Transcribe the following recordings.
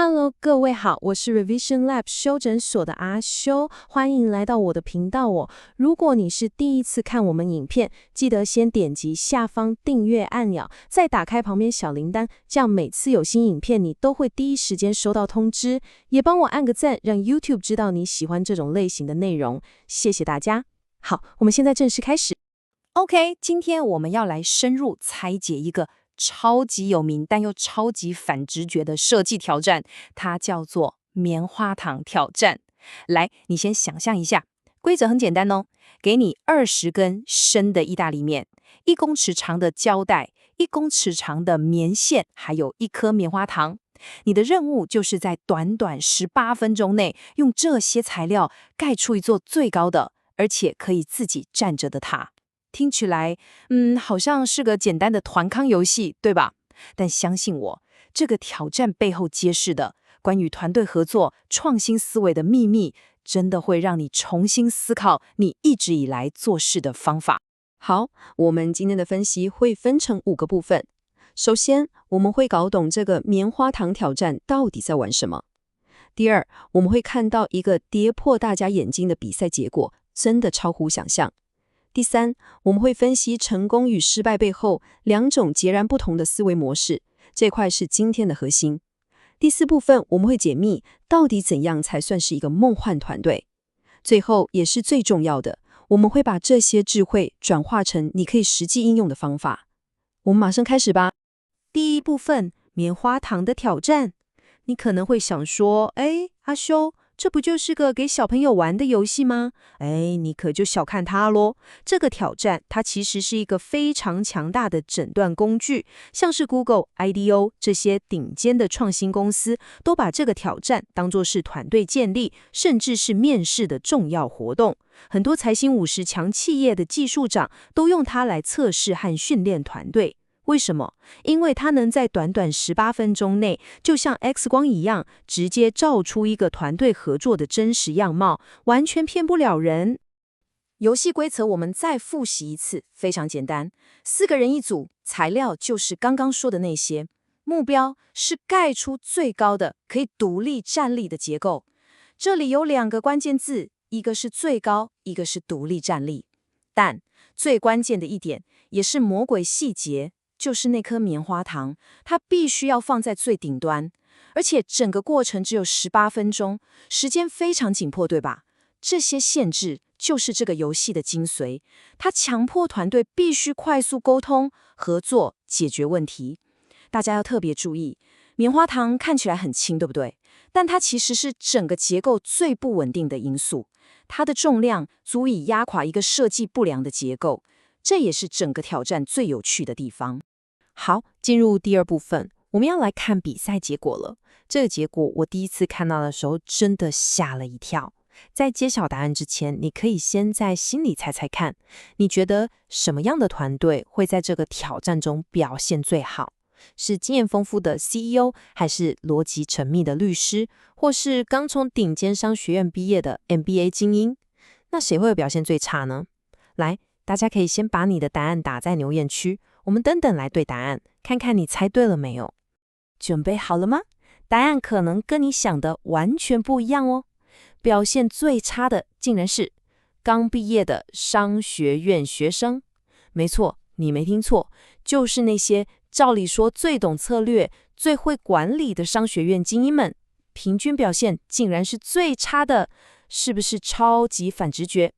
Hello，各位好，我是 Revision Lab 修整所的阿修，欢迎来到我的频道哦。如果你是第一次看我们影片，记得先点击下方订阅按钮，再打开旁边小铃铛，这样每次有新影片你都会第一时间收到通知。也帮我按个赞，让 YouTube 知道你喜欢这种类型的内容，谢谢大家。好，我们现在正式开始。OK，今天我们要来深入拆解一个超级有名但又超级反直觉的设计挑战，它叫做棉花糖挑战。来，你先想象一下，规则很简单哦，给你20根生的意大利面，1公尺长的胶带，1公尺长的棉线，还有1颗棉花糖。你的任务就是在短短18分钟内，用这些材料盖出一座最高的，而且可以自己站着的塔。听起来，好像是个简单的团康游戏，对吧？但相信我，这个挑战背后揭示的关于团队合作、创新思维的秘密，真的会让你重新思考你一直以来做事的方法。好，我们今天的分析会分成5个部分。首先，我们会搞懂这个棉花糖挑战到底在玩什么。第二，我们会看到一个跌破大家眼睛的比赛结果，真的超乎想象。第三，我们会分析成功与失败背后2种截然不同的思维模式，这块是今天的核心。第4部分，我们会解密到底怎样才算是一个梦幻团队。最后也是最重要的，我们会把这些智慧转化成你可以实际应用的方法。我们马上开始吧。第一部分，棉花糖的挑战。你可能会想说，阿修，这不就是个给小朋友玩的游戏吗？你可就小看它咯。这个挑战，它其实是一个非常强大的诊断工具，像是 Google、IDEO 这些顶尖的创新公司，都把这个挑战当作是团队建立，甚至是面试的重要活动。很多财新50强企业的技术长都用它来测试和训练团队。为什么？因为它能在短短18分钟内，就像 X 光一样，直接照出一个团队合作的真实样貌，完全骗不了人。游戏规则我们再复习一次，非常简单，4个人一组，材料就是刚刚说的那些，目标是盖出最高的可以独立站立的结构。这里有2个关键字，一个是最高，一个是独立站立。但最关键的一点，也是魔鬼细节，就是那颗棉花糖，它必须要放在最顶端，而且整个过程只有18分钟，时间非常紧迫，对吧？这些限制就是这个游戏的精髓，它强迫团队必须快速沟通、合作、解决问题。大家要特别注意，棉花糖看起来很轻，对不对？但它其实是整个结构最不稳定的因素，它的重量足以压垮一个设计不良的结构。这也是整个挑战最有趣的地方。好，进入第2部分，我们要来看比赛结果了。这个结果我第一次看到的时候，真的吓了一跳。在揭晓答案之前，你可以先在心里猜猜看，你觉得什么样的团队会在这个挑战中表现最好？是经验丰富的 CEO， 还是逻辑缜密的律师，或是刚从顶尖商学院毕业的 MBA 精英？那谁会表现最差呢？来，大家可以先把你的答案打在留言区，我们等等来对答案，看看你猜对了没有。准备好了吗？答案可能跟你想的完全不一样哦。表现最差的竟然是刚毕业的商学院学生。没错，你没听错，就是那些照理说最懂策略、最会管理的商学院精英们，平均表现竟然是最差的，是不是超级反直觉？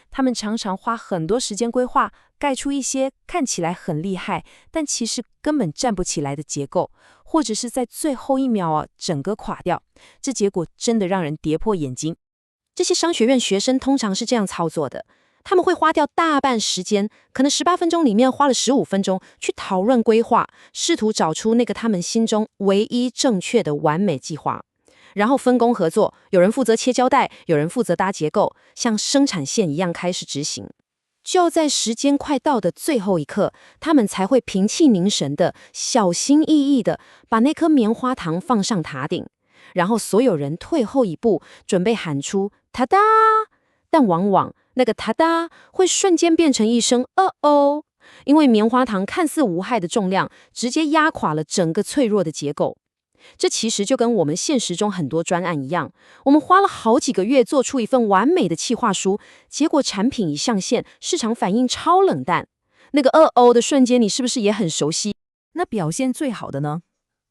他们常常花很多时间规划，盖出一些看起来很厉害，但其实根本站不起来的结构，或者是在最后1秒整个垮掉。这结果真的让人跌破眼镜。这些商学院学生通常是这样操作的，他们会花掉大半时间，可能18分钟里面花了15分钟去讨论规划，试图找出那个他们心中唯一正确的完美计划。然后分工合作，有人负责切胶带，有人负责搭结构，像生产线一样开始执行。就在时间快到的最后一刻，他们才会屏气凝神的、小心翼翼的把那颗棉花糖放上塔顶，然后所有人退后一步，准备喊出“哒哒”，但往往那个“哒哒”会瞬间变成一声“哦”，因为棉花糖看似无害的重量，直接压垮了整个脆弱的结构。这其实就跟我们现实中很多专案一样，我们花了好几个月做出一份完美的企划书，结果产品一上线，市场反应超冷淡。那个的瞬间，你是不是也很熟悉？那表现最好的呢？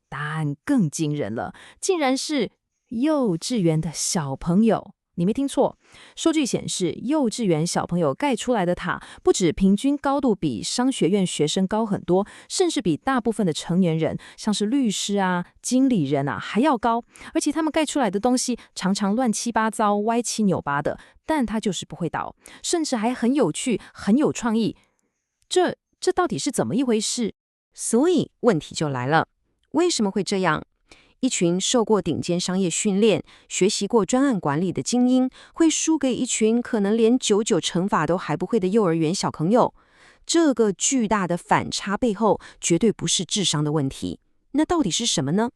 答案更惊人了，竟然是幼稚园的小朋友。你没听错，数据显示，幼稚园小朋友盖出来的塔，不止平均高度比商学院学生高很多，甚至比大部分的成年人，像是律师啊、经理人啊还要高。而且他们盖出来的东西常常乱七八糟、歪七扭八的，但它就是不会倒，甚至还很有趣、很有创意。这到底是怎么一回事？所以问题就来了，为什么会这样？一群受过顶尖商业训练、学习过专案管理的精英，会输给一群可能连99乘法都还不会的幼儿园小朋友？这个巨大的反差背后，绝对不是智商的问题。那到底是什么呢？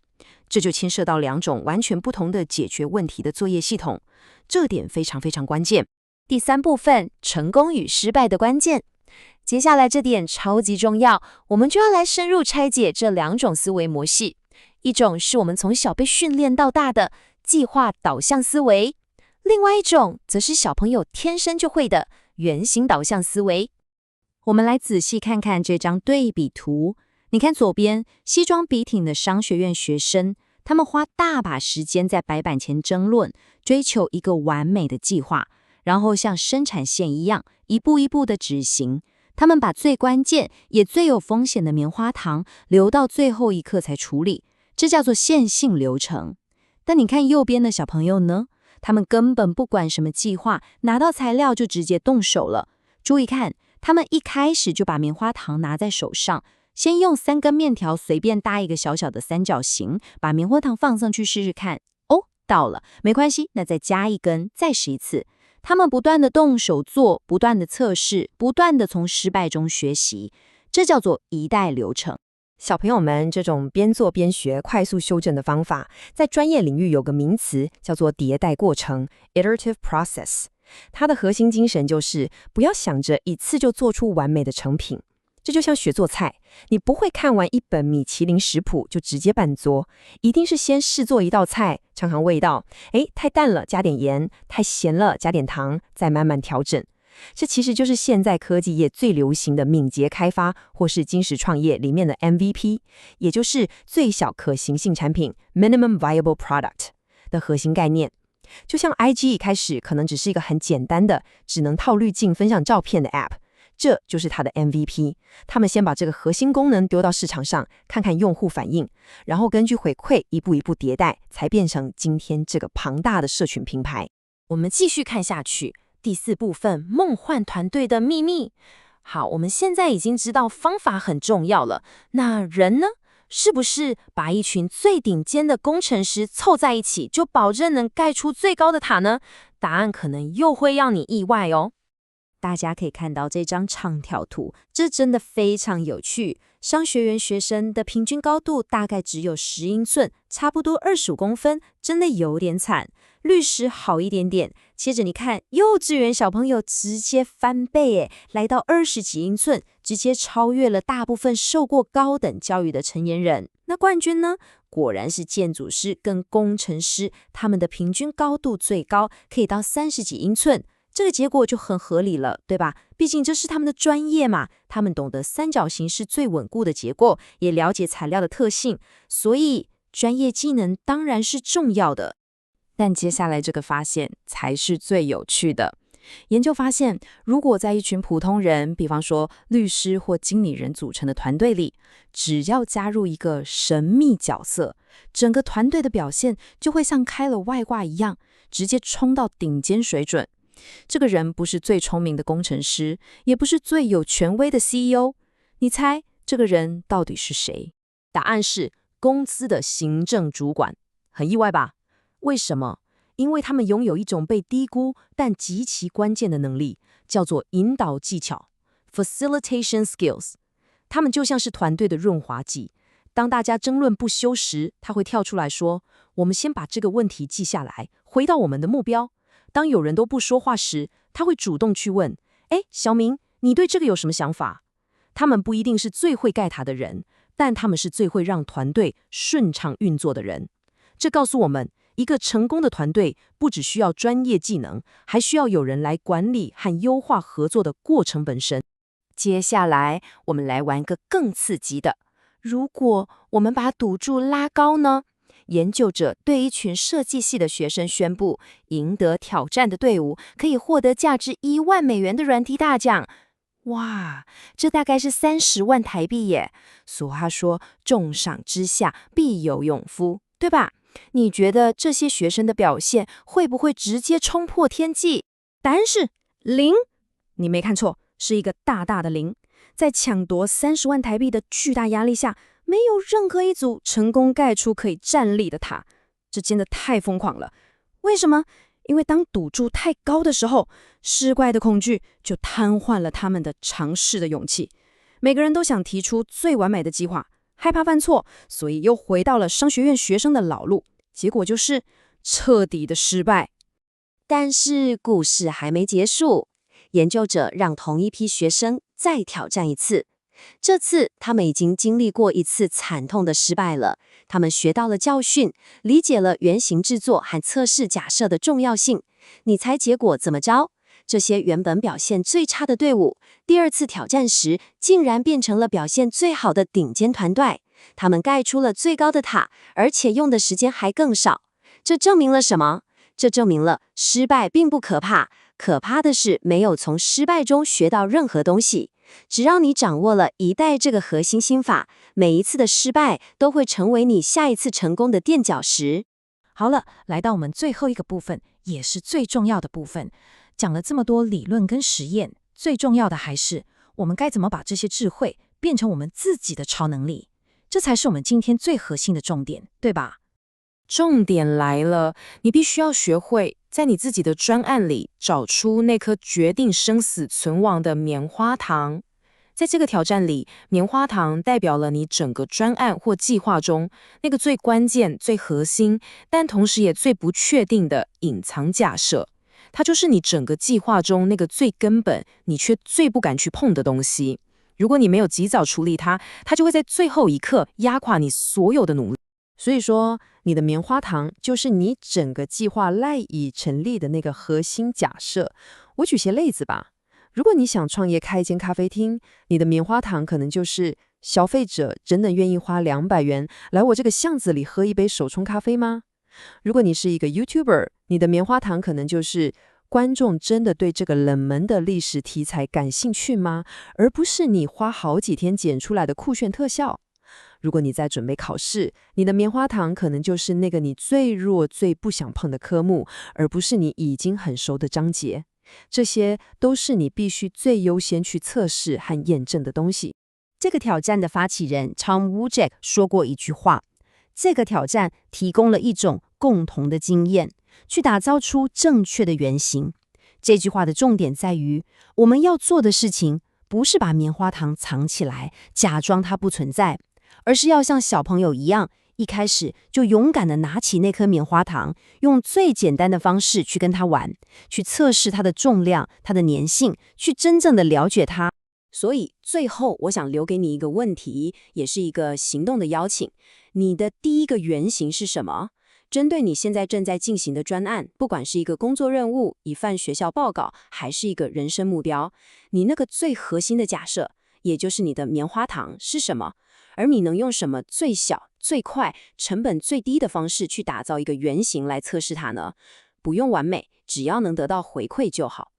这就牵涉到2种完全不同的解决问题的作业系统，这点非常非常关键。第3部分，成功与失败的关键。接下来这点超级重要，我们就要来深入拆解这2种思维模式。一种是我们从小被训练到大的计划导向思维，另外一种则是小朋友天生就会的原型导向思维。我们来仔细看看这张对比图，你看左边西装笔挺的商学院学生，他们花大把时间在白板前争论，追求一个完美的计划，然后像生产线一样一步一步的执行。他们把最关键也最有风险的棉花糖留到最后一刻才处理，这叫做线性流程。但你看右边的小朋友呢？他们根本不管什么计划，拿到材料就直接动手了。注意看，他们一开始就把棉花糖拿在手上，先用3根面条随便搭一个小小的三角形，把棉花糖放上去试试看。哦，到了，没关系，那再加1根，再试一次。他们不断的动手做，不断的测试，不断的从失败中学习，这叫做一代流程。小朋友们这种边做边学、快速修正的方法，在专业领域有个名词叫做迭代过程 （iterative process）。它的核心精神就是不要想着一次就做出完美的成品。这就像学做菜，你不会看完一本米其林食谱就直接办桌，一定是先试做一道菜，尝尝味道，太淡了加点盐，太咸了加点糖，再慢慢调整。这其实就是现在科技业最流行的敏捷开发或是精实创业里面的 MVP， 也就是最小可行性产品 Minimum Viable Product 的核心概念。就像 IG 一开始可能只是一个很简单的只能套滤镜分享照片的 App，这就是它的 MVP。 他们先把这个核心功能丢到市场上，看看用户反应，然后根据回馈一步一步迭代，才变成今天这个庞大的社群平台。我们继续看下去，第4部分，梦幻团队的秘密。好，我们现在已经知道方法很重要了，那人呢？是不是把一群最顶尖的工程师凑在一起，就保证能盖出最高的塔呢？答案可能又会让你意外哦。大家可以看到这张长条图，这真的非常有趣。商学院学生的平均高度大概只有10英寸，差不多25公分，真的有点惨。律师好一点点，接着你看幼稚园小朋友直接翻倍，来到20几英寸，直接超越了大部分受过高等教育的成年人。那冠军呢？果然是建筑师跟工程师，他们的平均高度最高，可以到30几英寸。这个结果就很合理了，对吧？毕竟这是他们的专业嘛，他们懂得三角形是最稳固的结构，也了解材料的特性，所以专业技能当然是重要的。但接下来这个发现才是最有趣的。研究发现，如果在一群普通人，比方说律师或经理人组成的团队里，只要加入一个神秘角色，整个团队的表现就会像开了外挂一样，直接冲到顶尖水准。这个人不是最聪明的工程师，也不是最有权威的 CEO， 你猜这个人到底是谁？答案是公司的行政主管。很意外吧？为什么？因为他们拥有一种被低估但极其关键的能力，叫做引导技巧 （facilitation skills）。他们就像是团队的润滑剂。当大家争论不休时，他会跳出来说：“我们先把这个问题记下来，回到我们的目标。”当有人都不说话时，他会主动去问：“小明，你对这个有什么想法？”他们不一定是最会盖塔的人，但他们是最会让团队顺畅运作的人。这告诉我们，一个成功的团队不只需要专业技能，还需要有人来管理和优化合作的过程本身。接下来，我们来玩个更刺激的。如果我们把赌注拉高呢？研究者对一群设计系的学生宣布，赢得挑战的队伍可以获得价值1万美元的软体大奖。哇，这大概是30万台币耶！俗话说，重赏之下必有勇夫，对吧？你觉得这些学生的表现会不会直接冲破天际？答案是0。你没看错，是一个大大的0。在抢夺30万台币的巨大压力下，没有任何一组成功盖出可以站立的塔，这真的太疯狂了。为什么？因为当赌注太高的时候，失败的恐惧就瘫痪了他们的尝试的勇气。每个人都想提出最完美的计划，害怕犯错，所以又回到了商学院学生的老路，结果就是彻底的失败。但是故事还没结束，研究者让同一批学生再挑战一次。这次他们已经经历过一次惨痛的失败了，他们学到了教训，理解了原型制作和测试假设的重要性。你猜结果怎么着？这些原本表现最差的队伍，第二次挑战时竟然变成了表现最好的顶尖团队。他们盖出了最高的塔，而且用的时间还更少。这证明了什么？这证明了失败并不可怕，可怕的是没有从失败中学到任何东西。只要你掌握了一代这个核心心法，每一次的失败都会成为你下一次成功的垫脚石。好了，来到我们最后一个部分，也是最重要的部分。讲了这么多理论跟实验，最重要的还是我们该怎么把这些智慧变成我们自己的超能力，这才是我们今天最核心的重点，对吧？重点来了，你必须要学会在你自己的专案里找出那颗决定生死存亡的棉花糖。在这个挑战里，棉花糖代表了你整个专案或计划中那个最关键、最核心，但同时也最不确定的隐藏假设。它就是你整个计划中那个最根本，你却最不敢去碰的东西。如果你没有及早处理它，它就会在最后一刻压垮你所有的努力。所以说，你的棉花糖就是你整个计划赖以成立的那个核心假设。我举些例子吧。如果你想创业开一间咖啡厅，你的棉花糖可能就是消费者真的愿意花200元来我这个巷子里喝一杯手冲咖啡吗？如果你是一个 YouTuber， 你的棉花糖可能就是观众真的对这个冷门的历史题材感兴趣吗？而不是你花好几天剪出来的酷炫特效。如果你在准备考试，你的棉花糖可能就是那个你最弱、最不想碰的科目，而不是你已经很熟的章节。这些都是你必须最优先去测试和验证的东西。这个挑战的发起人 Tom Wojcik 说过一句话：这个挑战提供了一种共同的经验，去打造出正确的原型。这句话的重点在于，我们要做的事情不是把棉花糖藏起来，假装它不存在，而是要像小朋友一样，一开始就勇敢地拿起那颗棉花糖，用最简单的方式去跟它玩，去测试它的重量、它的粘性，去真正的了解它。所以最后我想留给你一个问题，也是一个行动的邀请。你的第一个原型是什么？针对你现在正在进行的专案，不管是一个工作任务、一份学校报告，还是一个人生目标，你那个最核心的假设，也就是你的棉花糖是什么？而你能用什么最小、最快、成本最低的方式去打造一个原型来测试它呢？不用完美，只要能得到回馈就好。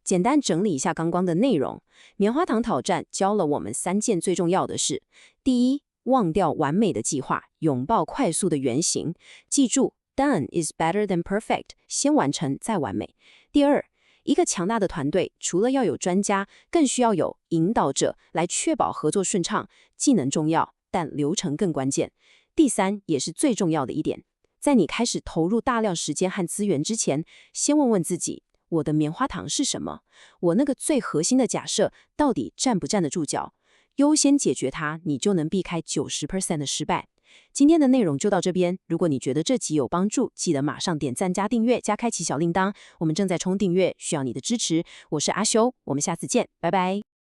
简单整理一下刚刚的内容，棉花糖挑战教了我们3件最重要的事。第一，忘掉完美的计划，拥抱快速的原型。记住 ，Done is better than perfect， 先完成再完美。第二，一个强大的团队除了要有专家，更需要有引导者来确保合作顺畅。技能重要，但流程更关键。第三，也是最重要的一点，在你开始投入大量时间和资源之前，先问问自己，我的棉花糖是什么？我那个最核心的假设到底站不站得住脚？优先解决它，你就能避开90% 的失败。今天的内容就到这边，如果你觉得这集有帮助，记得马上点赞加订阅加开启小铃铛，我们正在冲订阅，需要你的支持。我是阿修，我们下次见，拜拜。